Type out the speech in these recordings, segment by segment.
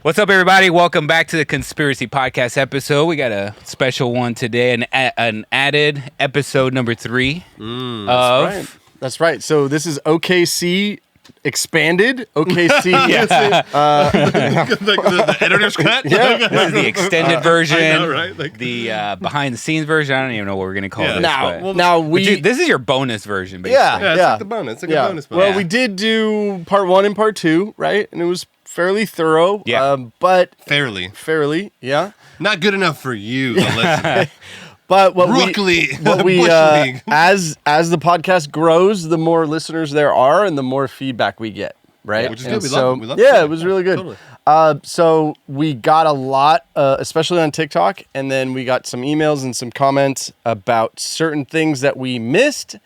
What's up, everybody? Welcome back to the Conspiracy Podcast episode. We got a special one today, an added episode number 3. That's right. So this is OKC expanded. OKC. the editor's cut? Yeah. This is the extended version, I know, right? Like, the behind-the-scenes version. I don't even know what we're going to call this. This is your bonus version, basically. yeah, it's like the bonus. It's like a bonus. Well, we did do part 1 and part 2, right? And it was fairly thorough. Yeah. But fairly, yeah. not good enough for you, the listener. But what Bush we League. as the podcast grows, the more listeners there are, and the more feedback we get, right? Yeah, which is and good. We love yeah, feedback. it was really good. Totally. So we got a lot, especially on TikTok, and then we got some emails and some comments about certain things that we missed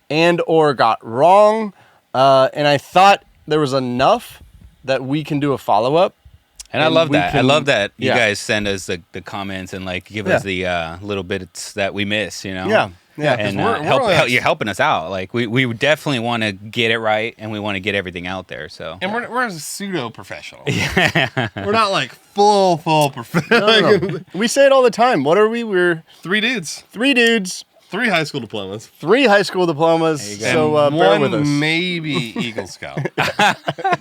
and or got wrong. And I thought there was enough that we can do a follow-up. And I love that. I love that you Yeah. guys send us the comments and like give us the little bits that we miss, you know? Yeah. And you're helping us out. Like we definitely want to get it right, and we want to get everything out there. So And we're pseudo professional. Yeah. We're not like full professional. No. We say it all the time. What are we? We're 3 dudes. 3 dudes, 3 high school diplomas. 3 high school diplomas. There you So And bear one with us. maybe Eagle Scout.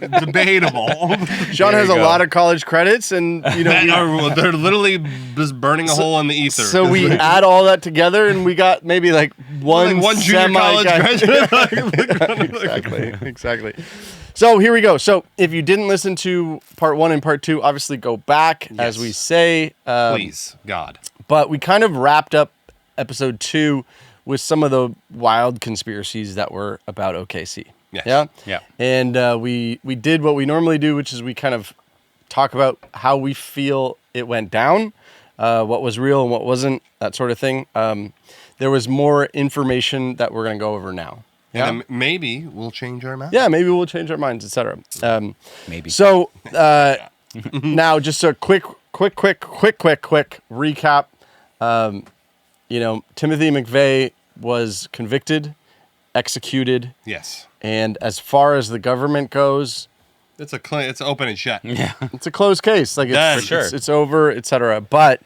Debatable. Sean There has you a go. lot of college credits, and They're literally just burning a hole in the ether. so we add all that together, and we got maybe like one junior college graduate. Exactly. So here we go. So if you didn't listen to part 1 and part 2, obviously go back, as we say. Please, God. But we kind of wrapped up episode 2 with some of the wild conspiracies that were about OKC. Yes. Yeah? Yeah. And we did what we normally do, which is we kind of talk about how we feel it went down, what was real and what wasn't, that sort of thing. There was more information that we're going to go over now. Yeah. And then maybe we'll change our mind. Yeah, maybe we'll change our minds, etc. maybe. So now, just a quick recap. Timothy McVeigh was convicted, executed, Yes. and as far as the government goes, It's open and shut. Yeah. it's a closed case. Like Done. it's, For sure. it's over, etc. But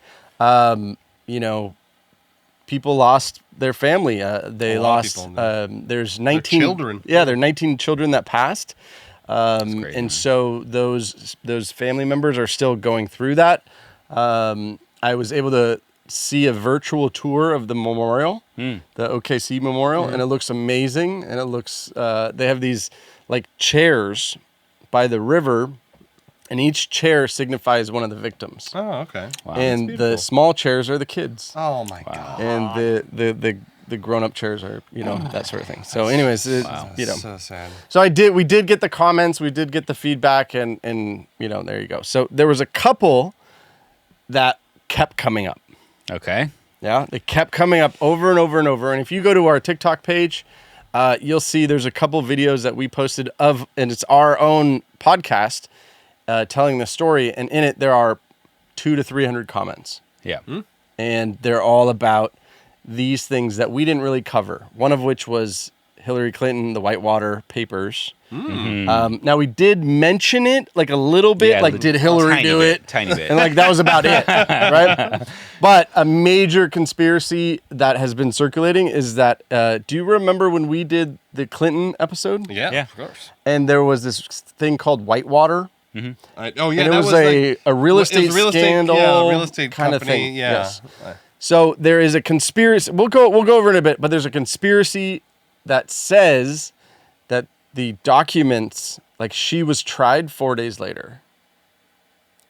people lost their family. They A lot of lost. people. There's 19 children. Yeah, there are 19 children that passed. great, man. So those family members are still going through that. I was able to see a virtual tour of the memorial, the OKC memorial, and it looks amazing. And it looks they have these like chairs by the river, and each chair signifies one of the victims. Oh, okay. Wow. And the beautiful. small chairs are the kids, Oh my God. and the grown-up chairs are that sort of thing. So, anyways, So sad. so we did get the comments, we did get the feedback, and there you go. So there was a couple that kept coming up. Okay. Yeah, they kept coming up over and over and over. And if you go to our TikTok page, you'll see there's a couple videos that we posted and it's our own podcast telling the story. And in it, there are 200 to 300 comments. Yeah. And they're all about these things that we didn't really cover. One of which was Hillary Clinton, the Whitewater Papers. Now, we did mention it like a little bit. Yeah, did Hillary do it? Tiny bit. And like that was about it, right? But a major conspiracy that has been circulating is that, do you remember when we did the Clinton episode? Yeah, Yeah. of course. And there was this thing called Whitewater. Oh yeah, And it that was like, a real estate scandal, yeah, real estate kind of company, thing. Yeah. So there is a conspiracy. We'll go over it in a bit, but there's a conspiracy that says that the documents, like she was tried 4 days later,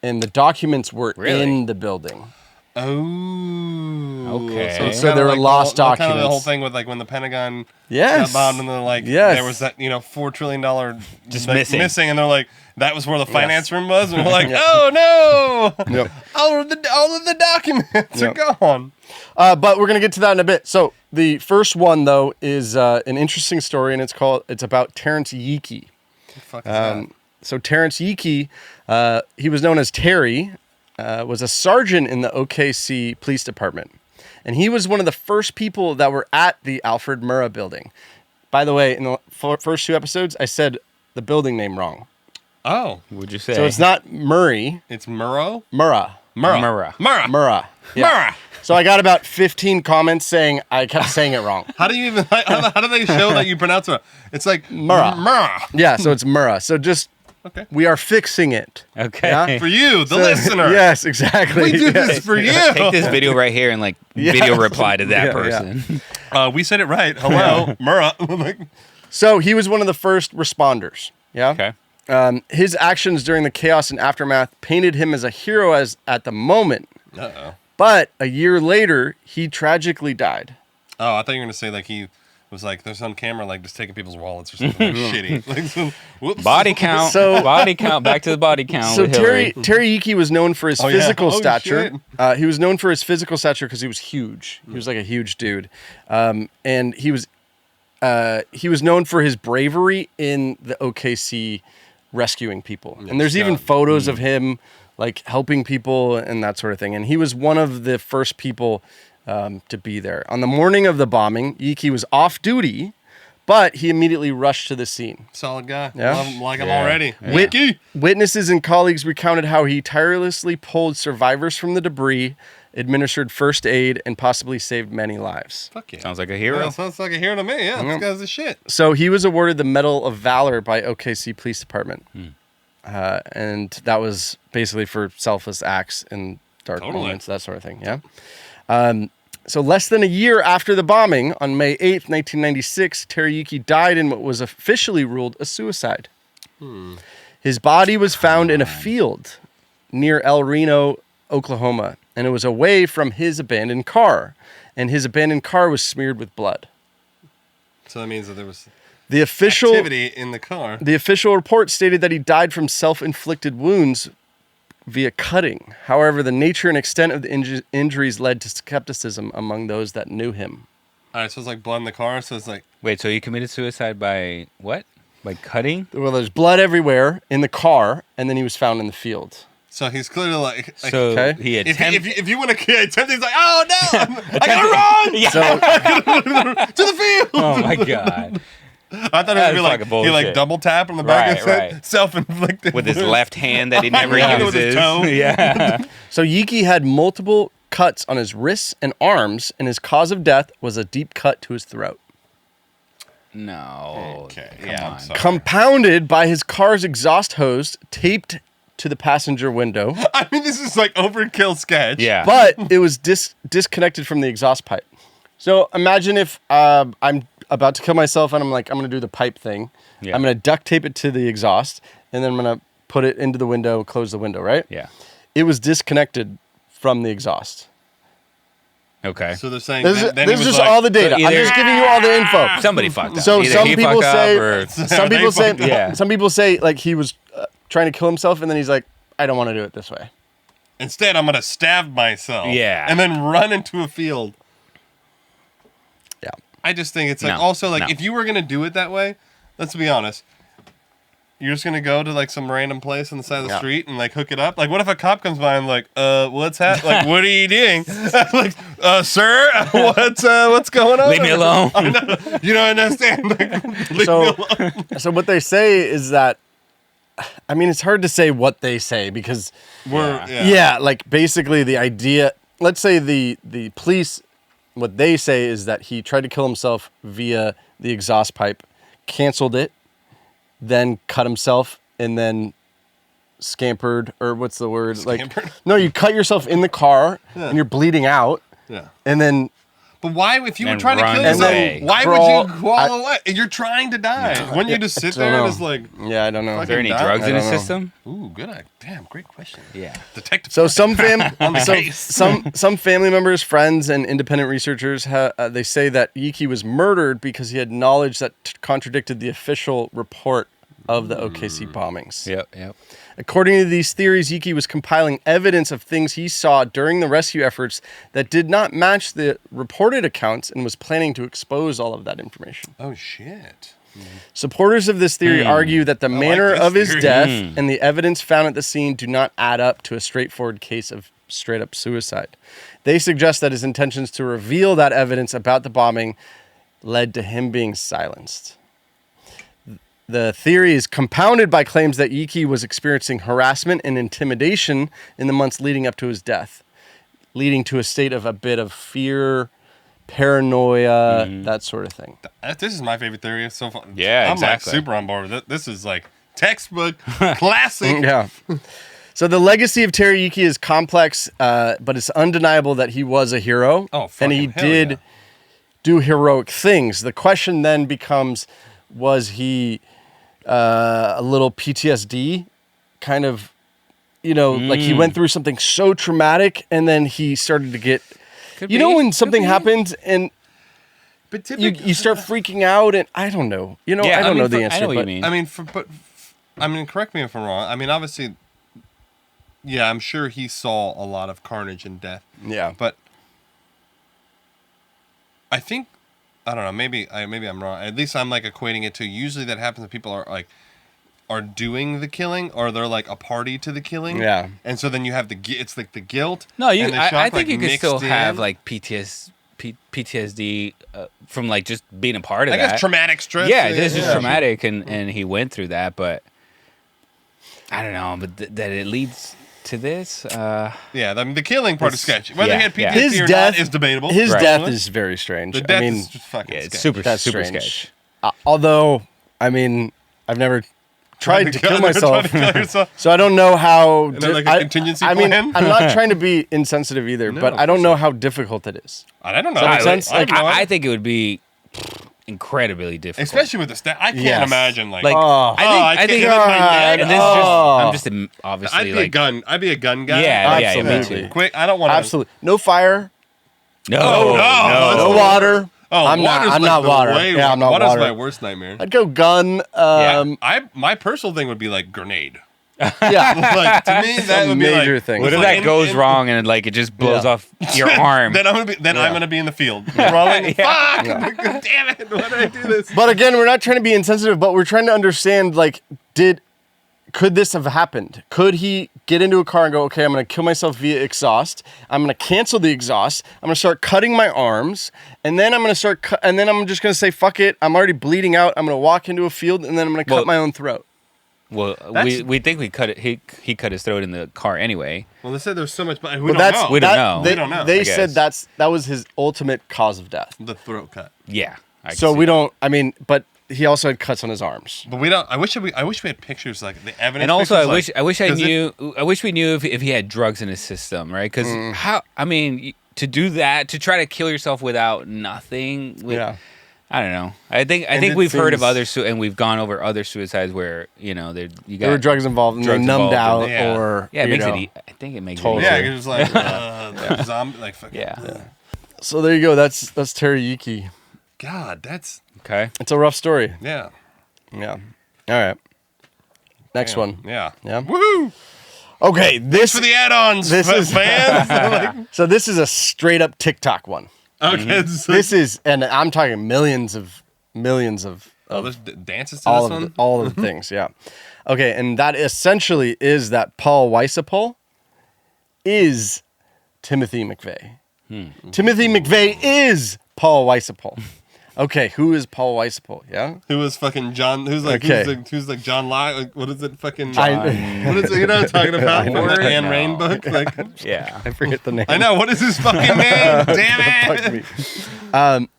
and the documents were Really? in the building. Oh. Okay. So there were lost Kind of the documents. whole thing with like when the Pentagon Yes. got bombed and they're like, Yes. there was that $4 trillion Just like, missing. and they're like, that was where the finance room was, and we're like, Yep. oh no, Yep. all of the documents are gone. But we're gonna get to that in a bit. So the first one though is an interesting story, and it's about Terrance Yeakey. What the fuck is that? So Terrance Yeakey, he was known as Terry, was a sergeant in the OKC Police Department. And he was one of the first people that were at the Alfred Murrah Building. By the way, in the first 2 episodes, I said the building name wrong. Oh, Would you say? So it's not Murray. it's Murrah. Murrah. Murrah. Murrah. Yeah. So I got about 15 comments saying I kept saying it wrong. How do you even? How do they show that you pronounce it? It's like Murrah. Murrah. Yeah, so it's Murrah. So just Okay. we are fixing it. Okay. Yeah? For you, the So- listener. Yes, exactly. We do Yes. this for you. Take this video right here and video reply to that Yeah, person. We said it right. Hello, Murrah. Like, So he was one of the first responders. Yeah. Okay. His actions during the chaos and aftermath painted him as a hero at the moment. uh-oh. But a year later, he tragically died. Oh, I thought you were gonna say like he was like there's on camera like just taking people's wallets or something like, shitty. Like, so, whoops. Body count. So- body count. Back to the body count. So with Hillary. Terry Yeakey was known for his Oh, yeah. physical Oh, stature. shit. He was known for his physical stature because he was huge. He was like a huge dude, and he was known for his bravery in the OKC rescuing people. And there's even photos of him like helping people and that sort of thing. And he was one of the first people to be there. On the morning of the bombing, Yeakey was off duty, but he immediately rushed to the scene. Solid guy. Yeah. Love him, like him Yeah. already. Yeah. Wiki. Witnesses and colleagues recounted how he tirelessly pulled survivors from the debris, administered first aid, and possibly saved many lives. Fuck yeah. Sounds like a hero. Yeah, sounds like a hero to me. Yeah, this guy's the shit. So he was awarded the Medal of Valor by OKC Police Department. And that was basically for selfless acts in dark Totally. moments, that sort of thing. Yeah. So less than a year after the bombing, on May 8th, 1996, Terry Yeakey died in what was officially ruled a suicide. His body was found in a field near El Reno, Oklahoma, and it was away from his abandoned car. And his abandoned car was smeared with blood. So that means that there was The official activity in the car. The official report stated that he died from self-inflicted wounds via cutting. However, the nature and extent of the injuries led to skepticism among those that knew him. All right, so it's like blood in the car. So it's like Wait, so he committed suicide by what? By cutting? Well, there's blood everywhere in the car, and then he was found in the field. so he's clearly like So Okay. he if attempted. you want to attempt, he's like, oh no, I got it wrong. So To the field. Oh my god! I thought it That's would be like fucking he bullshit. like double tap on the back of Right, his self-inflicted With his wounds. left hand that he never Yeah. uses. With his toe. Yeah. So Yeakey had multiple cuts on his wrists and arms, and his cause of death was a deep cut to his throat. No. Okay, Come yeah, I'm on. sorry. Compounded by his car's exhaust hose taped to the passenger window, I mean, this is like overkill sketch. Yeah. but it was disconnected from the exhaust pipe. So imagine if I'm about to kill myself and I'm like, I'm going to do the pipe thing. Yeah. I'm going to duct tape it to the exhaust, and then I'm going to put it into the window, close the window, right? Yeah. It was disconnected from the exhaust. Okay. So they're saying This is, then he this is was just like, all the data. So I'm either- just giving you all the info. Somebody fucked up. So Either some he people fucked say, up or some people say, fucked up. Yeah. some people say like he was trying to kill himself, and then he's like, I don't want to do it this way. Instead, I'm gonna stab myself. Yeah. And then run into a field. Yeah. I just think it's like No, also like no. if you were gonna do it that way, let's be honest. You're just gonna go to like some random place on the side of the Yeah. street and like hook it up. Like, what if a cop comes by and like, what's happening? Like, what are you doing? Like, sir, what's going on? leave me alone. You don't understand. Like, leave me So, alone. so what they say is that, I mean, it's hard to say what they say because, Yeah. like basically the idea. Let's say the police, what they say is that he tried to kill himself via the exhaust pipe, canceled it, then cut himself, and then scampered, or what's the word? Scampered? Like, no, you cut yourself in the car and you're bleeding out, Yeah. and then But why, if you were And trying to run kill and yourself, away. why crawl- would you crawl away? You're trying to die. Wouldn't you just sit there and just like, yeah, I don't know. Is there any Fucking drugs in I his don't know. system? ooh, good, damn, great question. Yeah. Detective. So some the so, case. some family members, friends, and independent researchers they say that Yeakey was murdered because he had knowledge that contradicted the official report of the OKC bombings. Yep. According to these theories, Yeakey was compiling evidence of things he saw during the rescue efforts that did not match the reported accounts, and was planning to expose all of that information. Oh shit. Supporters of this theory argue that the manner this of his theory. death and the evidence found at the scene do not add up to a straightforward case of straight up suicide. They suggest that his intentions to reveal that evidence about the bombing led to him being silenced. The theory is compounded by claims that Yeakey was experiencing harassment and intimidation in the months leading up to his death, leading to a state of a bit of fear, paranoia, that sort of thing. This is my favorite theory so far. Yeah, I'm exactly. like super on board with it. This is like textbook, classic. Yeah. So the legacy of Terry Yeakey is complex, but it's undeniable that he was a hero. Oh, and fucking he hell did yeah. do heroic things. The question then becomes, was he a little PTSD kind of, like he went through something so traumatic and then he started to get, Could you know, be. when something happens and But you start freaking out and I don't know. I don't know the answer. I know what but you mean. I mean, correct me if I'm wrong. I mean, obviously, yeah, I'm sure he saw a lot of carnage and death. Yeah. But I think, I don't know, maybe I'm wrong. At least I'm like equating it to, usually that happens when people are doing the killing or they're like a party to the killing. Yeah. And so then you have it's like the guilt. No, and the shock, I think you could mixed still in. have like PTSD from like just being a part of I that. guess traumatic stress. Yeah, this is traumatic, and he went through that, but I don't know, but that it leads to this. Yeah, I mean, the killing part is sketchy. Whether he had PTSD His or death not is debatable. His Right. death is very strange. The death I mean, is just fucking Yeah, it's sketchy. super that's super strange. sketch. Although, I mean, I've never tried to kill Tried myself, to kill yourself. so I don't know how. then, like, a contingency I mean, plan? I'm not trying to be insensitive either, No, but of I don't course know not. how difficult it is. I don't know. Does that make sense? I, Like, I think it would be incredibly difficult. especially with the stat. I can't Yes. imagine like Oh. I I think can't get my neck. and this is Oh. just obviously I'd be like a gun. I'd be a gun guy. Yeah, me Absolutely. too. Quick, I don't want to. Absolutely, no fire, no, Oh, no. no water. Oh, I'm not. water's I'm like not the water. way- Yeah, I'm not water's water. my worst nightmare. I'd go gun. My personal thing would be like grenade. Yeah, Like to me, that would be major like thing. What if like that goes wrong and like it just blows Yeah. off your arm? Then I'm gonna be in the field rolling. Fuck! Damn it! Why did I do this? But again, we're not trying to be insensitive, but we're trying to understand, like, could this have happened? Could he get into a car and go, okay, I'm going to kill myself via exhaust. I'm going to cancel the exhaust. I'm going to start cutting my arms. And then I'm going to and then I'm just going to say, fuck it. I'm already bleeding out. I'm going to walk into a field and then I'm going to cut my own throat. Well, we think we cut it. He cut his throat in the car anyway. Well, they said there's so much, but But that's, We don't know. They, We don't know, They I said guess. that was his ultimate cause of death. the throat cut. Yeah. I So can see we that. don't, I mean, but he also had cuts on his arms. But we don't. I wish we had pictures like the evidence. And also, pictures, I wish I 'cause knew. I wish we knew if he had drugs in his system, right? Because how? I mean, to do that, to try to kill yourself without nothing. Yeah. I don't know. I think it we've heard of seems- other and we've gone over other suicides where you got There were drugs involved and drugs they numbed involved out and- yeah. or, Yeah, it you makes know. I think it makes Totally. it Yeah, easier. it's like zombie, like fucking. Yeah. So there you go. That's Terry Yeakey. God, that's Okay. It's a rough story. yeah. Yeah. All right. Next Damn. one. Yeah. Yeah. Woo! Okay. This For the add-ons, This is- fans. so this is a straight up TikTok one. Okay. It's like, This is, and I'm talking millions of oh, there's dances to all this of one. all of the things. Yeah. Okay, and that essentially is that Paul Weisapol is Timothy McVeigh. Timothy McVeigh is Paul Weisapol. Okay, who is Paul Weisapol? Yeah. Who was fucking John? Who's like who's like John Locke? Like, what is it? Fucking. What is it? You know what I'm talking about? From the Anne No. Rain book. Like, Yeah. I forget the name. I know. What is his fucking name? Damn Fuck it! me.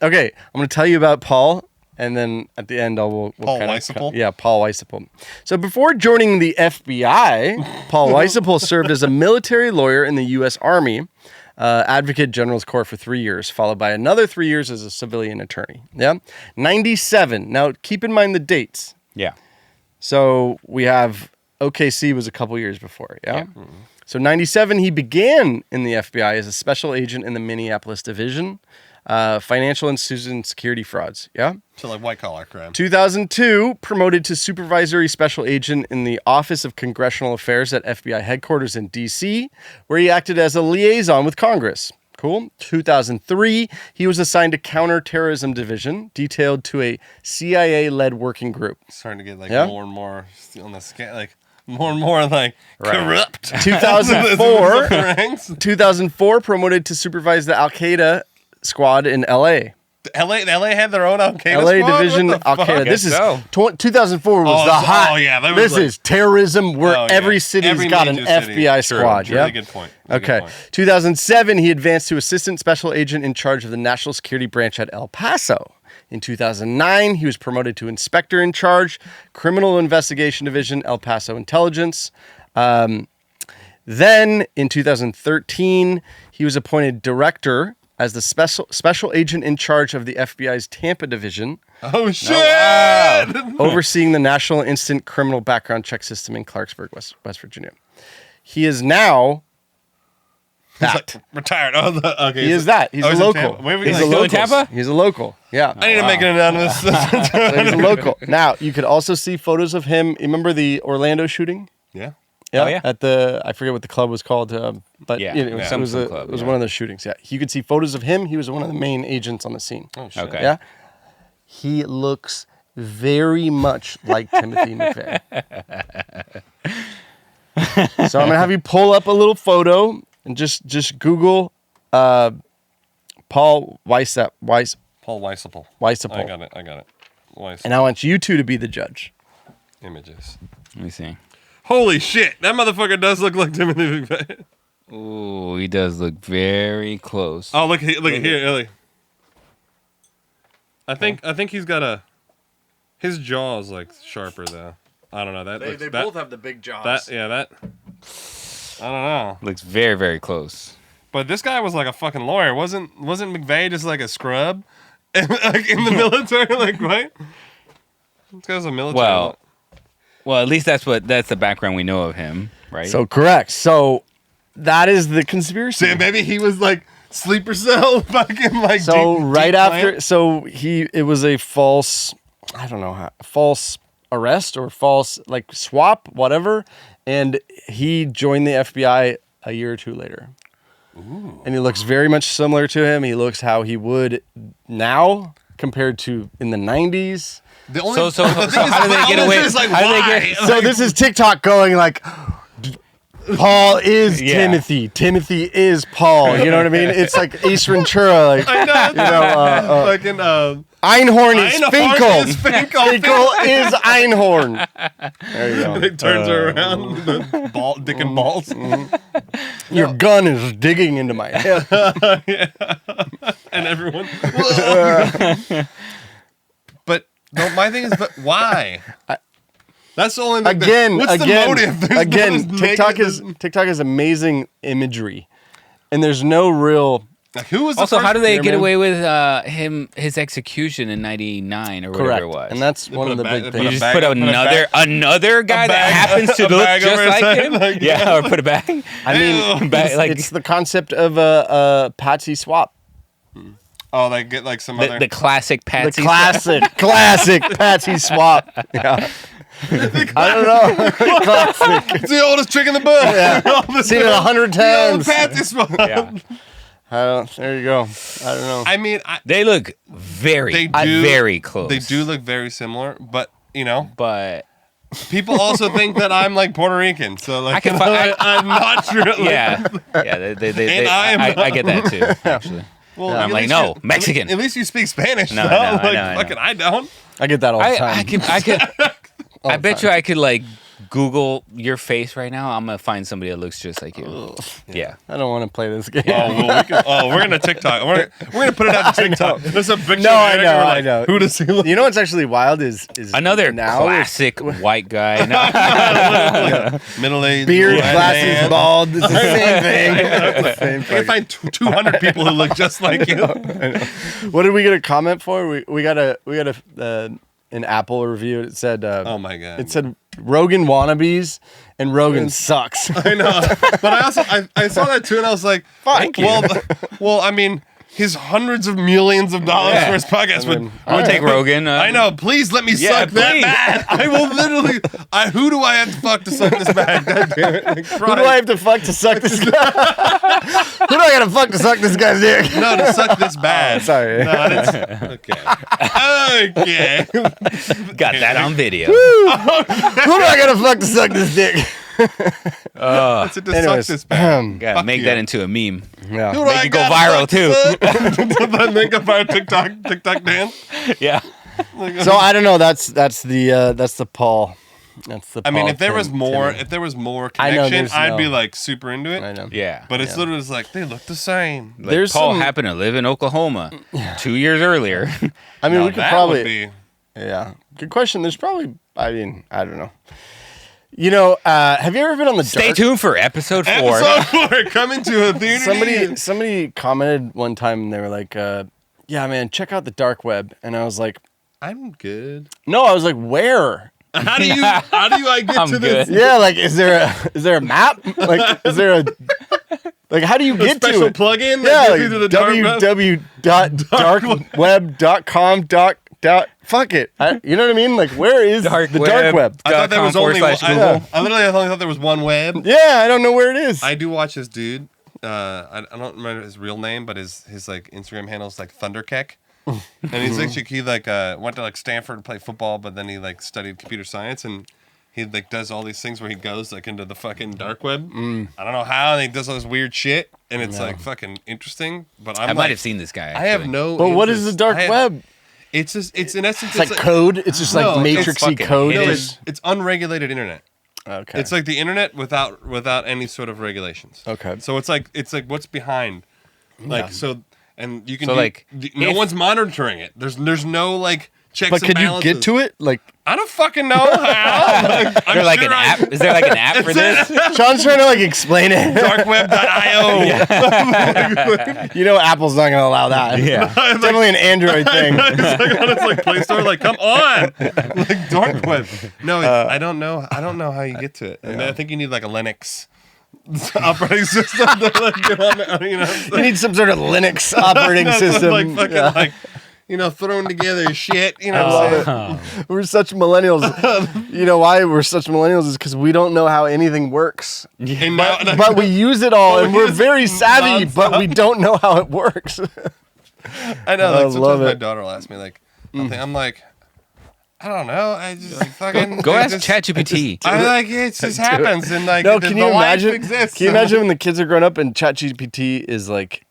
Okay, I'm going to tell you about Paul, and then at the end, we'll Paul kinda Weisapol? Yeah, Paul Weisapol. So before joining the FBI, Paul Weisapol served as a military lawyer in the U.S. Army, Advocate General's Corps for 3 years, followed by another 3 years as a civilian attorney. Yeah, 97. Now keep in mind the dates. Yeah. So we have OKC was a couple years before. Yeah. Yeah. So 97, he began in the FBI as a special agent in the Minneapolis division, financial institutions and security frauds. Yeah. So like white collar crime. 2002, promoted to supervisory special agent in the Office of Congressional Affairs at FBI headquarters in D.C., where he acted as a liaison with Congress. Cool. 2003, he was assigned to counterterrorism division, detailed to a CIA-led working group. Starting to get like Yeah. more and more on the scale, like more and more like corrupt. 2004, Ranks. 2004, promoted to supervise the Al-Qaeda squad in L.A. LA had their own Al-Qaeda LA squad? division What the fuck? Al-Qaeda. This is so. 2004 was Oh, the hot. oh, yeah, that was This like- is terrorism where Oh, yeah. every city's Every got an major city. FBI True, squad. true. Yeah. Really good point. Really good Okay. point. 2007, he advanced to assistant special agent in charge of the National Security Branch at El Paso. In 2009, he was promoted to inspector in charge, Criminal Investigation Division, El Paso Intelligence. Then, in 2013, he was appointed director as the special agent in charge of the FBI's Tampa Division, Oh, shit! overseeing the National Instant Criminal Background Check System in Clarksburg, West Virginia. He is now that. Retired. Oh, okay. He is that. He's a in local. Tampa. Where we He's like- a Still in local. Tampa? He's a local. Yeah. I need to make an anonymous. So he's a local. Now, you could also see photos of him. Remember the Orlando shooting? Yeah. Yeah. Oh, yeah. At the, I forget what the club was called, but Yeah. it was, Yeah. it was, Some a- club, it was yeah. one of those shootings. Yeah. You could see photos of him. He was one of the main agents on the scene. Oh, shit. Okay. Yeah. He looks very much like Timothy McVeigh. So I'm gonna have you pull up a little photo and just Google Paul Weissap. Paul Weissapel. Weissapel. I got it. Weiss. And I want you two to be the judge. Images. Let me see. Holy shit! That motherfucker does look like Timothy McVeigh. Ooh, he does look very close. Oh, look here, Ellie. I think he's got a. His jaw's like sharper though. I don't know. That looks, that, have the big jaws. that. I don't know. Looks very, very close. But this guy was like a fucking lawyer. Wasn't McVeigh just like a scrub, like in the military? Like right? This guy's a military. Well, at least that's the background we know of him, right? So correct. So that is the conspiracy. So maybe he was like sleeper cell, fucking like. So deep, right deep after, plant. so it was a false, I don't know how, false arrest or false like swap, whatever, and he joined the FBI a year or two later. Ooh. And he looks very much similar to him. He looks how he would now compared to in the 90s. The only, So how do they get away? Like, How do they why? get? So this is TikTok going like, Paul is Yeah. Timothy. Timothy is Paul. You know what I mean? It's like Ace Ventura. Like, I know. you know, fucking Einhorn is Einhorn Finkel. is Finkel. Finkel is Einhorn. There you It go. turns her around, the ball, dick and balls, Your gun is digging into my head. and everyone. But no, my thing is, but why? That's the only thing. Again, what's the motive? There's again, no TikTok is amazing imagery, and there's no real. Like, who was the Also, first, how do they you know get what I away with his execution in '99 or whatever Correct, it was? and that's one put of the a bag- big they you put a things. just bag- put another guy that happens to a look bag just over his like head, him. like, Yeah, or put a bag. I mean, Like it's the concept of a Patsy swap. Oh, they get like some other. the classic The Patsy. classic Patsy swap. Yeah. I don't know. Classic. It's the oldest trick in the book. Yeah. Seen it 100 The old times. Patsy swap. Yeah. There you go. I don't know. I mean, They look very, very close. They do look very similar, but you know, but people also think that I'm like Puerto Rican, so like I can find. I'm not sure. Like, Yeah, And I get that too. Actually, Well, I'm at like, least no, you- Mexican. At least you speak Spanish. No, though. I know, like, I know, I know. fucking, I don't. I get that all the I time. could. I bet you I could like Google your face right now. I'm gonna find somebody that looks just like you. Yeah. I don't want to play this game. Oh, well, we're gonna TikTok. We're gonna put it out to TikTok. There's a picture. No, of I Eric, know, and we're I like, know. Who does he look? You know what's actually wild is Another now classic white guy. No. Middle-aged, beard, white glasses, man. bald. It's the same thing. It's the same I can thing. find 200 people who look just like you. What did we get a comment for? We got an Apple review. It said, Oh my god. it said Rogan wannabes and Rogan sucks. I know, but I also I saw that too, and I was like, Thank you. Well, I mean, his hundreds of millions of dollars Yeah. for his podcast, but I'm gonna take Rogan. I know. Please let me Yeah, suck that please. bag. I will literally. Who do I have to fuck to suck this bag? God damn it! Like, Who do I have to fuck to suck this guy? Who do I gotta fuck to suck this guy's dick? No, to suck this bag. Sorry. No, okay. Okay. Got that on video. Who do I gotta fuck to suck this dick? That's it. To suck this back. Gotta make that into a meme. Yeah. Dude, Make I it go gotta viral, too. Make a viral TikTok dance. Yeah. So I don't know. That's the Paul. That's the. I mean, Paul if there was more, Timmy. if there was more I know connection, there's I'd be no- like super into it. I know. Yeah. But it's literally just like they look the same. Like There's Paul some- happened to live in Oklahoma 2 years earlier. I mean, Now we could that probably. would be. Yeah. Good question. There's probably. I mean, I don't know. You know, have you ever been on the Stay dark? tuned for episode 4. Episode 4 coming to a theater. Somebody commented one time and they were like, "Yeah, man, check out the dark web." And I was like, I'm good. "No," I was like, "Where?" How do I get I'm to this? good. Yeah, like, is there a map? Like, is there a like? How do you get to Special it? plugin? Yeah, that gets you to the dark web? www.darkweb.com. Fuck it. You know what I mean? Like, where is the dark web? I thought there was .com only one. / Google. I literally only thought there was one web. Yeah, I don't know where it is. I do watch this dude. I don't remember his real name, but his like Instagram handle is like Thunderkeck. And he's actually he like went to like Stanford to play football, but then he like studied computer science and he like does all these things where he goes like into the fucking dark web. I don't know how, and he does all this weird shit, and it's like fucking interesting. But I might have seen this guy. I have actually. no. But what is the interest. dark I have- web? It's just it's in essence It's like code. It's just like No, it's matrixy fucking code. hidden. it's unregulated internet. Okay. It's like the internet without any sort of regulations. Okay. So it's like what's behind, like Yeah. so, and you can So, like, no if- one's monitoring it. The's no like checks. But and could you balances. get to it? Like, I don't fucking know how. Is there like an app? Is there like an app for this? Sean's trying to like explain it. Darkweb.io. You know, Apple's not going to allow that. Yeah. Definitely an Android thing. It's like Play Store. Like, come on, like dark web. No, I don't know. I don't know how you get to it. And I think you need like a Linux operating system to like get on it. You know, You need some sort of Linux operating That's system. like fucking Yeah. like. You know, thrown together shit. You know, I what I'm love saying? it. We're such millennials. You know why we're such millennials is because we don't know how anything works. And now, But we use it all, But and we we're use very it savvy, but nonstop. we don't know how it works. I know. I Like love sometimes my it. daughter will ask me, like, I'm like, I don't know. I just fucking Go it ask just- ChatGPT. I like it just happens, and like No, the can you life imagine? exists. Can you imagine when the kids are grown up and ChatGPT is like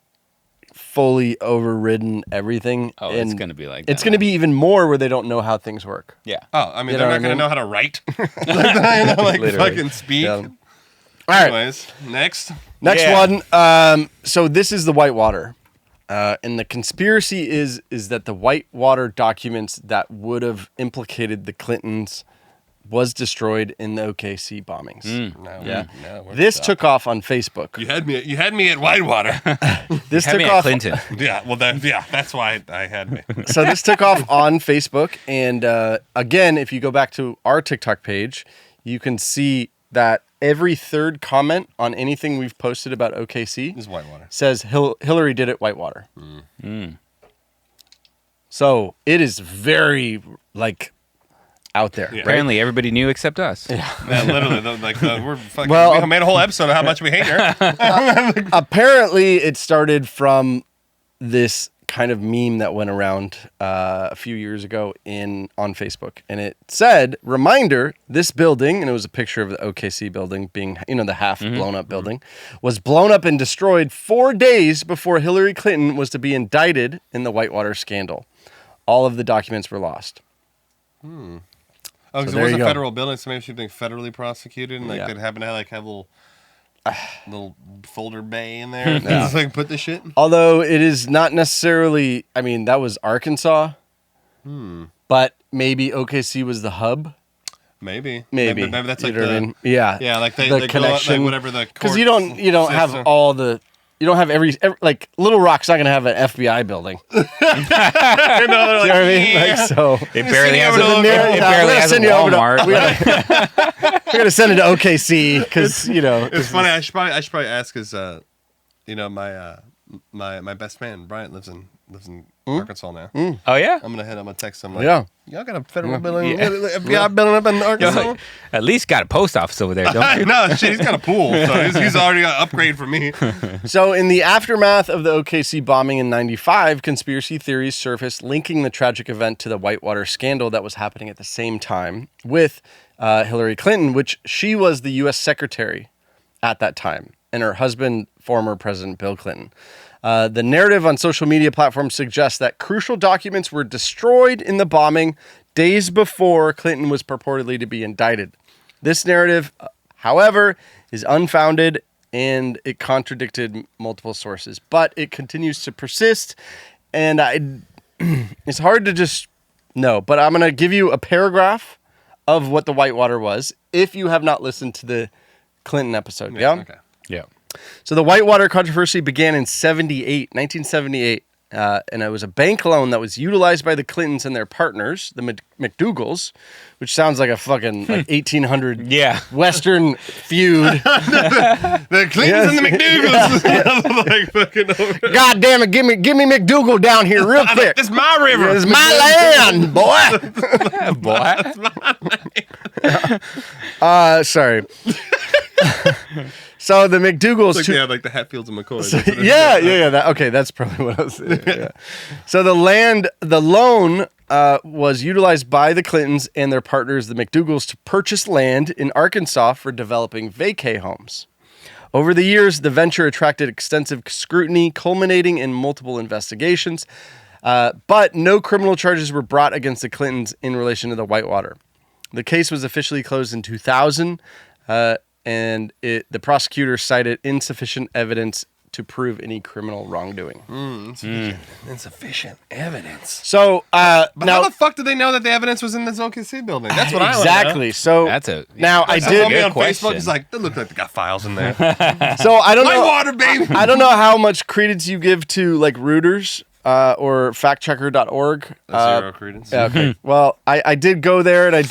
fully overridden everything? Oh, and it's gonna be like that. it's going to be even more where they don't know how things work. Yeah. Oh, I mean, You they're know not what I gonna mean? know how to write, like Literally. fucking speak. Yeah. All right. Anyways, next. Next Yeah. one. So this is the Whitewater. And the conspiracy is that the Whitewater documents that would have implicated the Clintons was destroyed in the OKC bombings. No, Yeah. no, we're This stuck. took off on Facebook. You had me at Whitewater. This Had took me at off. Clinton. Yeah, well, that's why I had me. So this took off on Facebook, and again, if you go back to our TikTok page, you can see that every third comment on anything we've posted about OKC This is Whitewater. says Hillary did it Whitewater. So it is very like out there. Yeah. Apparently, everybody knew except us. Yeah, literally, we're fucking. Well, we made a whole episode of how much we hate her. Apparently, it started from this kind of meme that went around a few years ago on Facebook, and it said, "Reminder: this building," and it was a picture of the OKC building being, the half blown up building, was blown up and destroyed 4 days before Hillary Clinton was to be indicted in the Whitewater scandal. All of the documents were lost. Oh, because So it there was you a go. federal building, so maybe she's being federally prosecuted, and like Yeah. they'd happen to have little folder bay in there. And just like put the shit. Although it is not necessarily, I mean, that was Arkansas, but maybe OKC was the hub. Maybe Maybe that's You like know what I the mean? Yeah, yeah, like they the go out, connection, like whatever the because court you don't have system. all the. You don't have every like Little Rock's not gonna have an FBI building. You know, they're You know what I mean? yeah. Like so, It barely has a, over to- it we're barely gonna has a send you over to- Walmart. we're gonna send it to OKC because It's funny. I should probably ask his my best man Bryant lives in Arkansas now. Oh yeah. I'm gonna text him like, Yeah. y'all got a federal building, Yeah. FBI building up in Arkansas. At least got a post office over there, don't you? No, shit, he's got a pool, so he's already got an upgrade for me. So, in the aftermath of the OKC bombing in '95, conspiracy theories surfaced linking the tragic event to the Whitewater scandal that was happening at the same time, with Hillary Clinton, which she was the U.S. secretary at that time, and her husband, former President Bill Clinton. The narrative on social media platforms suggests that crucial documents were destroyed in the bombing days before Clinton was purportedly to be indicted. This narrative, however, is unfounded and it contradicted multiple sources, but it continues to persist. And it's hard to just know, but I'm going to give you a paragraph of what the Whitewater was if you have not listened to the Clinton episode. Yeah? Okay. Yeah. So the Whitewater controversy began in 1978, and it was a bank loan that was utilized by the Clintons and their partners, the McDougalls, which sounds like a fucking 1800 Western feud. The Clintons and the McDougalls. Like, fucking over. God damn it, give me McDougal down here real quick. This is my river. This is my land, boy. Sorry. So the McDougalls... Like the Hatfields and McCoys. Okay, that's probably what I was saying. Yeah. So the loan was utilized by the Clintons and their partners, the McDougalls, to purchase land in Arkansas for developing vacay homes. Over the years, the venture attracted extensive scrutiny, culminating in multiple investigations, but no criminal charges were brought against the Clintons in relation to the Whitewater. The case was officially closed in 2000, and the prosecutor cited insufficient evidence to prove any criminal wrongdoing. Insufficient evidence. So, But how the fuck did they know that the evidence was in this OKC building? That's what I want to know. Exactly. So now I did. Somebody on question. Facebook is like, they look like they got files in there. So I don't know. Whitewater, baby. I don't know how much credence you give to like Reuters or factchecker.org. Zero credence. Yeah, okay. Well, I did go there and I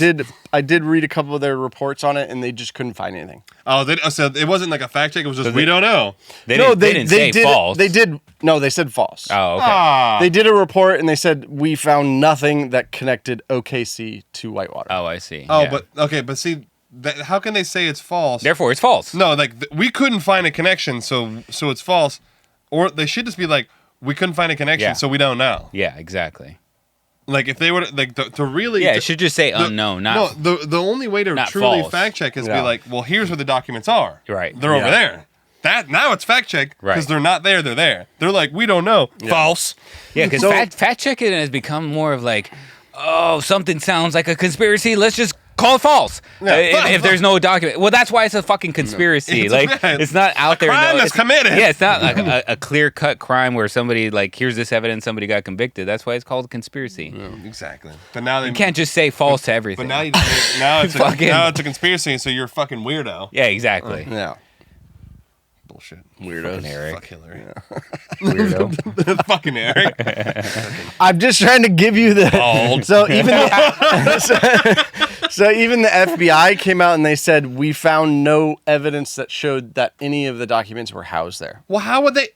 did read a couple of their reports on it, and they just couldn't find anything. Oh, so it wasn't like a fact check. It was just we don't know. They didn't say false. They did. No, they said false. Oh, okay. They did a report and they said we found nothing that connected OKC to Whitewater. Oh, I see. Oh, Yeah. but see, how can they say it's false? Therefore, it's false. No, like we couldn't find a connection, so it's false. Or they should just be like, we couldn't find a connection, so we don't know. Yeah, exactly. Like if they were to really, it should just say unknown. Not the only way to truly false. fact check is be like, well, here's where the documents are. Right. They're over there. Now it's fact check because they're not there. They're there. They're like, we don't know. False. Yeah, because fact checking has become more of like, oh, something sounds like a conspiracy. Let's just call it false. If there's no document. Well, that's why it's a fucking conspiracy. It's not out there. Crime that's committed. Yeah, it's not like a clear-cut crime where somebody like, here's this evidence, somebody got convicted. That's why it's called a conspiracy. Exactly. But now you can't just say false to everything. But now it's a conspiracy, so you're a fucking weirdo. Yeah, exactly. Yeah. Bullshit. Weirdos. Fucking Eric. Fuck Hillary. Weirdo. Fucking Eric. I'm just trying to give you the. So even the FBI came out and they said we found no evidence that showed that any of the documents were housed there. Well, how would they?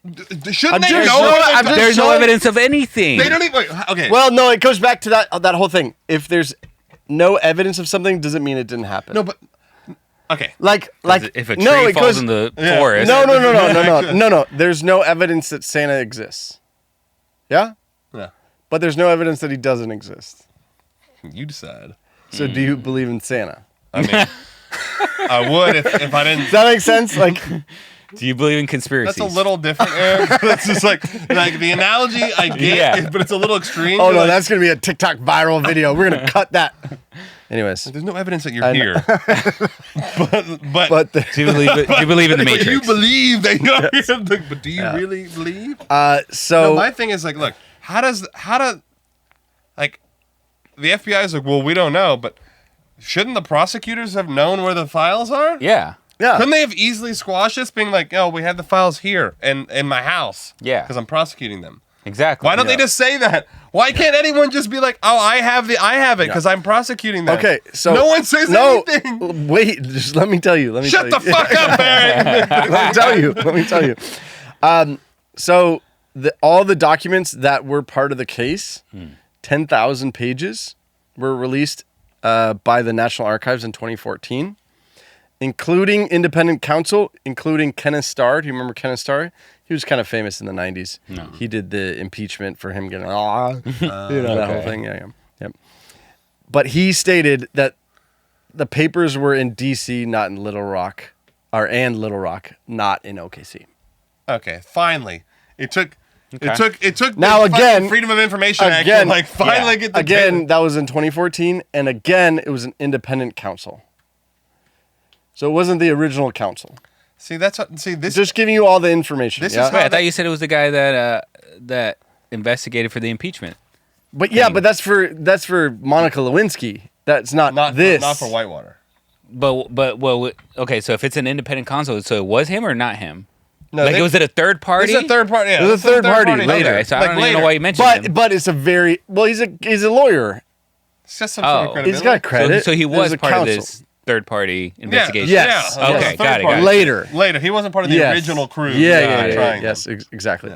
Shouldn't they just know? showing- There's no evidence of anything. They don't even. Okay. Well, no, it goes back to that whole thing. If there's no evidence of something, doesn't mean it didn't happen. No, but. Okay. Like if a tree falls in the forest. No. There's no evidence that Santa exists. Yeah? Yeah. But there's no evidence that he doesn't exist. You decide. So do you believe in Santa? I mean, I would if I didn't. Does that make sense? Like, do you believe in conspiracies? That's a little different, Eric. It's just like the analogy I get, but it's a little extreme. Oh, no, that's going to be a TikTok viral video. We're going to cut that. Anyways. There's no evidence that you're here. but do you believe in the Matrix? You believe that you're here. But do you really believe? So my thing is like, look, how does like the FBI is like, well, we don't know, but shouldn't the prosecutors have known where the files are? Yeah. Couldn't they have easily squashed this, being like, oh, we had the files here and in my house? Yeah. Because I'm prosecuting them. Exactly. Why don't they just say that? Why can't anyone just be like, oh, I have it because I'm prosecuting them? Okay, so no one says anything. Wait, just let me tell you. Shut the fuck up, Barry. Let me tell you. So all the documents that were part of the case, 10,000 pages, were released by the National Archives in 2014, including independent counsel, including Kenneth Starr. Do you remember Kenneth Starr? He was kind of famous in the 90s. No. He did the impeachment for him getting, that whole thing. Yeah. But he stated that the papers were in D.C., not in Little Rock, and Little Rock, not in OKC. Okay, finally, it took Now the again, Freedom of Information Act to like finally get the again. That was in 2014, and again, it was an independent council. So it wasn't the original council. See, this Just giving you all the information. This yeah? is how Wait, I thought you said it was the guy that investigated for the impeachment. But that's for Monica Lewinsky. That's not this. Not for Whitewater. But okay. So if it's an independent counsel, so it was him or not him? No, Like, was it a third party? It's a third party. Yeah, It was a third party later. Okay, so Like I don't even know why you mentioned him. But it's a very he's a lawyer. It's just some sort of credibility. He's got credit. So he It was a part of council. this third party investigation. Yes. Yeah. Okay, got it. Later. Later, he wasn't part of the Yes. original crew. Yeah. Yes, exactly.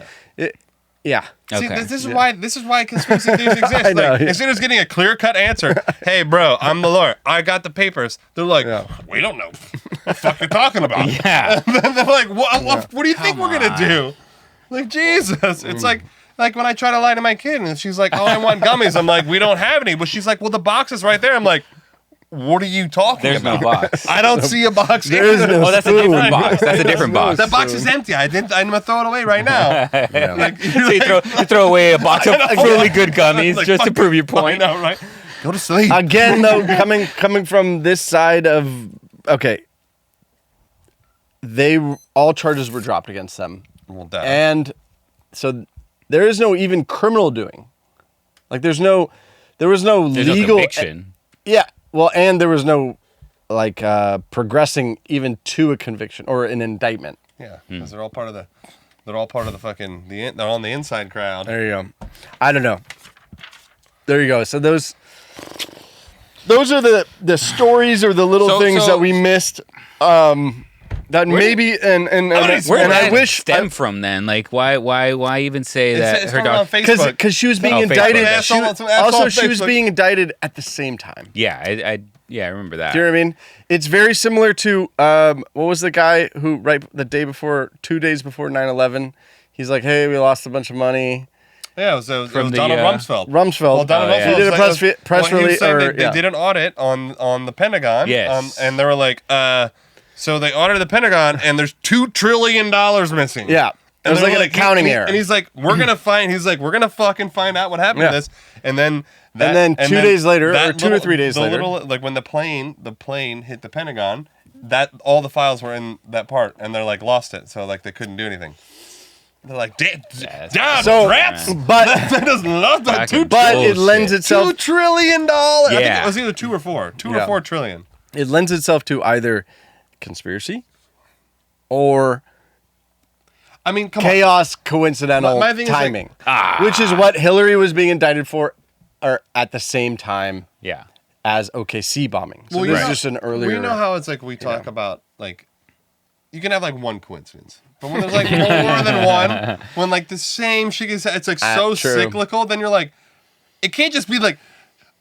Yeah. See, Okay. this is why conspiracy theories exist. I know, Like, instead of getting a clear-cut answer, hey, bro, I'm the lawyer. I got the papers. They're like, we don't know what the fuck you're talking about. Yeah. And then they're like, what do you think we're going to do? Like, Jesus. It's like when I try to lie to my kid, and she's like, oh, I want gummies. I'm like, we don't have any. But she's like, well, the box is right there. I'm like, what are you talking There's about? no box. I don't see a box. There is no Oh, that's a different box. That's a different box. That box is empty. I'm gonna throw it away right now. Like, So you throw away a box of really good gummies Like, just to fuck, prove your I point. know, right? Go to sleep. Again, though, coming from this side of all charges were dropped against them, Well, duh. and so there is no even criminal doing. Like there was no There's legal no conviction. Yeah, well, and there was no progressing even to a conviction or an indictment. Yeah, because they're all part of the fucking they're on the inside crowd. There you go. I don't know. There you go. So those are the stories or the little things that we missed. That maybe and Where did I that wish stem from then? Like, why even say that It's her from on dog? Facebook. because she was being Facebook. indicted. Asshole, She, it's an asshole also, on she was Facebook. being indicted at the same time. Yeah, I remember that. Do you know what I mean? It's very similar to what was the guy who the day before, 2 days before 9/11, he's like, "Hey, we lost a bunch of money." Yeah, it was Donald the, Rumsfeld. Rumsfeld. Well, Donald yeah. Rumsfeld He did a was press he was release. saying Or, they did an audit on the Pentagon. Yes. And they were like, so they audited the Pentagon, and there's $2 trillion missing. Yeah. It And was they're like an accounting error. And he's like, we're gonna fucking find out what happened Yeah. to this. And then 2 days later, that or 2 or 3 days later, like when the plane hit the Pentagon, that all the files were in that part, and they're like lost it, so like they couldn't do anything. They're like, damn, So, rats. but That does not that Fucking but it bullshit. lends itself $2 trillion. I think Yeah. it was either 2 or 4. 2 Yeah. or 4 trillion. it lends itself to either conspiracy or I mean, come on. chaos, coincidental My thing is, like, timing, which is what Hillary was being indicted for, or at the same time Yeah. as OKC bombing. So Well, this you is know- just an earlier. We know how it's like we talk about like you can have like one coincidence, but when there's like more than one, when like the same shit gets, it's like so True. cyclical. Then you're like, it can't just be like,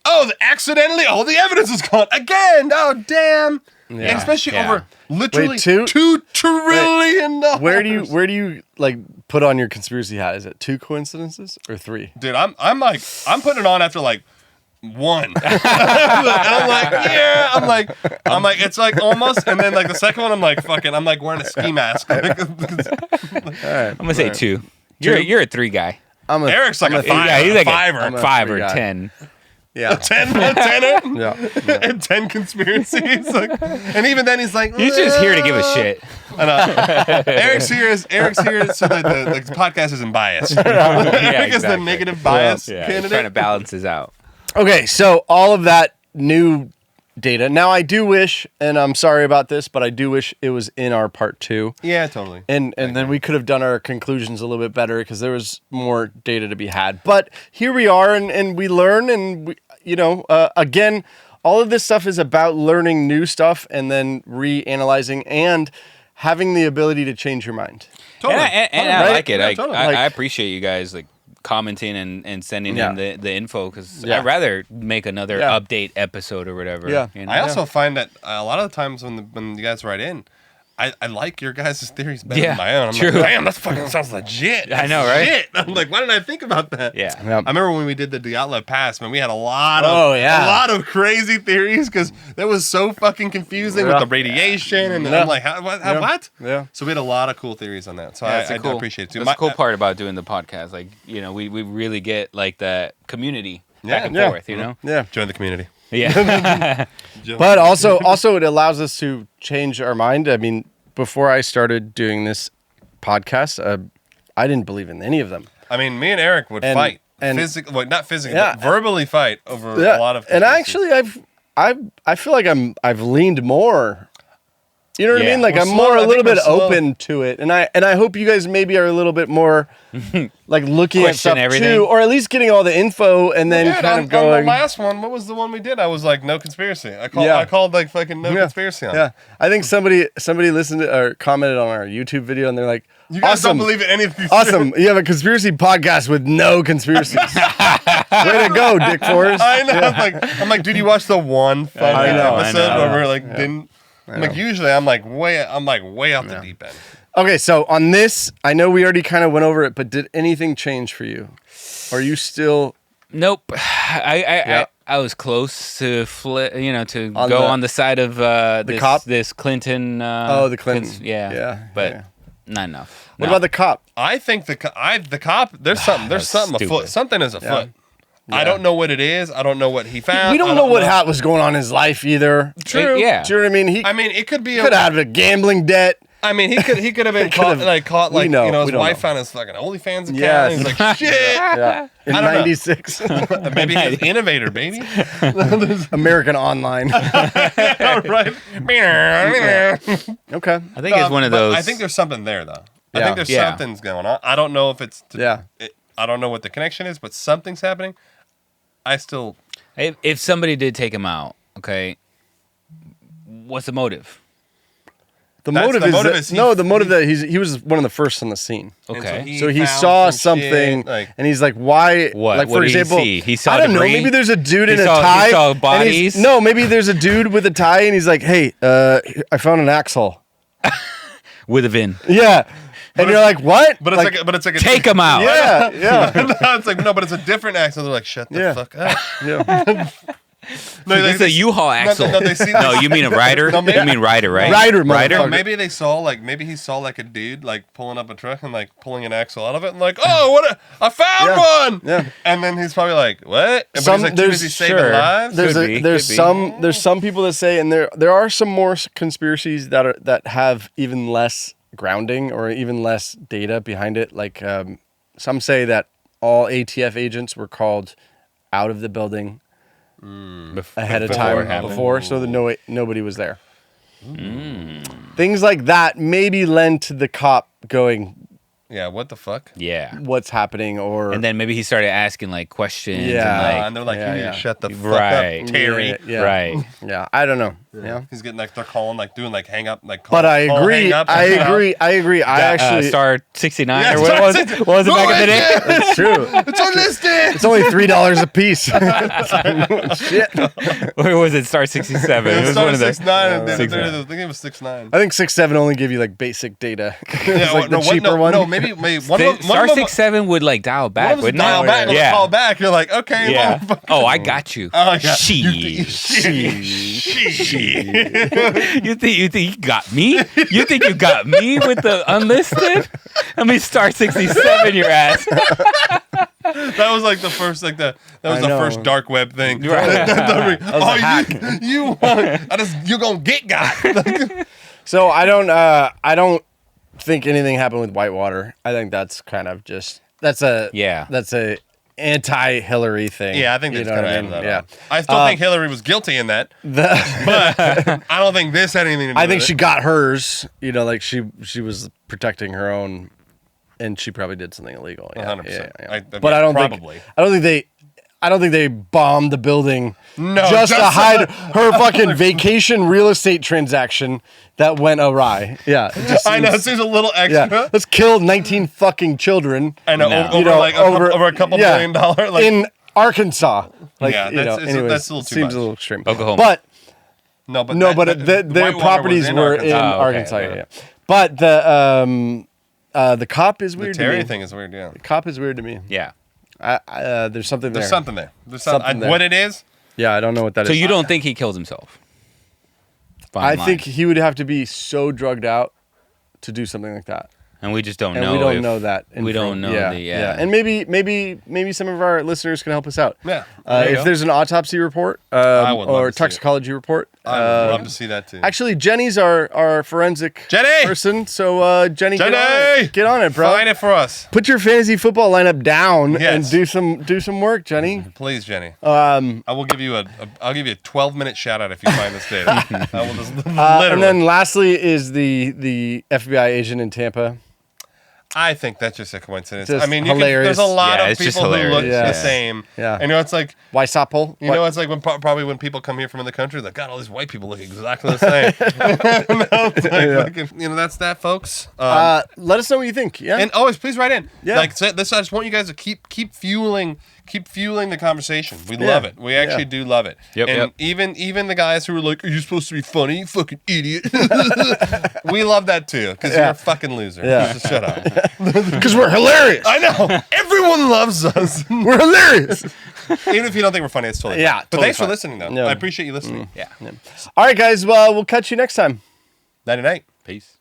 oh, accidentally, all the evidence is gone again. Oh, damn. And especially over literally Wait, $2 trillion. Where do you like put on your conspiracy hat? Is it 2 coincidences or 3? Dude, I'm putting it on after like 1. And I'm like, yeah. I'm like, it's like almost. And then like the second one, I'm like wearing a ski mask. All right. I'm gonna say 2. You're a 3 guy. Eric's like a 5. Yeah, he's like fiver. I'm a 5 or free guy. 10. Yeah. 10 Yeah. and 10 conspiracies. Like, and even then he's like, He's just here to give a shit. Eric's here so that the podcast isn't biased. Yeah, Eric is the exactly. negative bias Yeah, he's candidate. trying to balance this out. Okay, so all of that new data. Now I do wish, and I'm sorry about this, but I do wish it was in our part 2. Yeah, totally. And then we could have done our conclusions a little bit better because there was more data to be had. But here we are, and we learn, and we, again, all of this stuff is about learning new stuff and then reanalyzing and having the ability to change your mind. Totally. And I Right? like it. Yeah, I, totally. I appreciate you guys like commenting and sending in the info because Yeah. I'd rather make another Yeah. update episode or whatever. Yeah. you know? I also find that a lot of the times when you guys write in, I like your guys' theories better Yeah, than my own. I'm true. like, damn, that fucking sounds legit. I know, right? Shit. I'm like, why didn't I think about that? Yeah. Yep. I remember when we did the Dyatlov Pass, man, we had a lot of crazy theories because that was so fucking confusing with the radiation and I'm like, what? Yeah. So we had a lot of cool theories on that. So I appreciate it too. That's the cool part about doing the podcast. Like, you know, we really get like that community back and forth, you know? Yeah. Join the community. Yeah. But also it allows us to change our mind. I mean, before I started doing this podcast, I didn't believe in any of them. I mean, me and Eric would fight. Not physically, but verbally fight over a lot of. And actually, I feel like I've leaned more. You know what I mean? Like I'm a little bit open to it, and I hope you guys maybe are a little bit more like looking at stuff everything. too, or at least getting all the info and then kind of going. On the last one, what was the one we did? I was like, no conspiracy. I called like fucking no conspiracy on it. Yeah, I think somebody listened to or commented on our YouTube video, and they're like, "You guys awesome, don't believe in any of these." Awesome, you have a conspiracy podcast with no conspiracies. Way to go, Dick Forrest. I know. I'm like, dude, you watched the one fucking episode where we're like didn't. I'm like, usually I'm like way out the deep end. Okay, so on this, I know we already kind of went over it, but did anything change for you? Are you still? Nope. I was close to on the side of the cop? this Clinton. The Clinton. But not enough. What about the cop? I think the cop. There's something afoot. Something is afoot. Yeah. I don't know what it is. I don't know what he found. We don't know what was going on in his life either. True. Yeah. Do you know what I mean? It could be. Could have a gambling debt. I mean, he could have been caught his wife found his fucking OnlyFans account. Yes. And he's like, shit. Yeah. In '96. Maybe he's an innovator, baby. American Online. Right. Okay. I think it's one of those. I think there's something there, though. I Yeah. think there's something's going on. I don't know if it's. I don't know what the connection is, but something's happening. If somebody did take him out, okay, what's the motive? The motive is that he was one of the first on the scene. Okay. So he saw something, and he's like, "Why?" What? Like, What for did he example, see? He saw I don't know. debris? Maybe there's a dude in a saw- tie. he saw and bodies? No, maybe there's a dude with a tie, and he's like, "Hey, I found an axe hole." With a VIN. Yeah. And you're like, "What?" But it's like a Take him out. Yeah, yeah. It's like, no, but it's a different accent. They're like, shut the fuck up. Yeah. No, It's a U-Haul axle. No, they see No, you mean a rider? No, maybe- You mean rider, right? Rider, Rider? motherfucker. Maybe he saw like a dude like pulling up a truck and like pulling an axle out of it and like, oh, I found one. Yeah. And then he's probably like, what? But he's like, too busy saving lives. There's some people that say, and there are some more conspiracies that have even less grounding or even less data behind it. Like some say that all ATF agents were called out of the building ahead of time before, so that nobody was there. Things like that maybe lend to the cop going, Yeah, what the fuck? Yeah. what's happening, or And then maybe he started asking like questions. Yeah. And they're like, you need yeah. to shut the fuck Right. up, Terry. Yeah. Right. yeah, I don't know. Yeah. He's getting like, they're calling, like doing like hang up, like call, But I call, agree. hang up, I hang up. agree. I actually. Star 69 Yeah, or what was it? What was it back in the day? It's true. It's unlisted. It's only $3 a piece. Shit. Or was it Star 67? It was one of those. 6'9", and Six I nine. think it was 6'9". I think 6'7" only give you like basic data. It's Yeah, like the cheaper one. No, maybe one of them. Star 67 would like dial back, One of them wouldn't dial it? back. Yeah. Call back. You're like, okay. Yeah. motherfucker. Oh, I got you. Oh, yeah. She. You think you got me? You think you got me with the unlisted? Let me Star 67 your ass. That was like the first, like that was the first dark web thing. Right. You're gonna get got. So I don't think anything happened with Whitewater. I think that's kind of just that's a anti-Hillary thing. Yeah, I think you that's know kind what of I mean. that. Yeah, I still think Hillary was guilty in that, but I don't think this had anything to do I think with she it. got hers. You know, like she was protecting her own, and she probably did something illegal. Yeah, 100%. yeah. But I don't think they bombed the building just to hide her fucking vacation real estate transaction that went awry. Yeah, it just I know it seems- seems a little extra. Yeah, let's kill 19 fucking children. I know, No. over a couple $1 million. Like, in Arkansas. Like, Yeah, you know, that's anyways, a little too seems much. a little extreme. Oklahoma. But No, but their Whitewater properties was in were Arkansas. in Oh, okay, Arkansas. okay. Yeah. But the cop is The weird. Terry to me. thing is weird. Yeah. The cop is weird to me. Yeah. There's something there. There's something there. Something there. What it is? Yeah, I don't know what that is. So you don't think he killed himself? I think he would have to be so drugged out to do something like that. And we just don't And know. we don't know that. We don't know yeah. And maybe some of our listeners can help us out. Yeah. If there's an autopsy report I would love or to see toxicology report. I would love to see that too. Actually, Jenny's our forensic Jenny! person. So Jenny, get on it, bro. Find it for us, Put your fantasy football lineup down Yes. and do some work, Jenny. please, Jenny. I will give you I'll give you a 12-minute shout out if you find this data. I will just literally. And then lastly is the FBI agent in Tampa. I think that's just a coincidence. Just I mean, hilarious. there's a lot Yeah, of it's just people who look hilarious. the Yeah. same. Yeah. And it's like, Waisapo. it's like probably when people come here from other countries, like, God, all these white people look exactly the same. That's that, folks. Let us know what you think. Yeah. And always, please write in. Yeah. Like, I just want you guys to keep fueling the conversation. We love it. We actually do love it. Yep, and yep. even the guys who are like, "Are you supposed to be funny, you fucking idiot?" We love that too, because you're a fucking loser. Yeah. Just shut up. Because we're hilarious. I know. Everyone loves us. We're hilarious. Even if you don't think we're funny, it's totally Yeah, fine. But totally thanks for fine. listening, though. Yeah. I appreciate you listening. Yeah. All right, guys. Well, we'll catch you next time. Night night. Peace.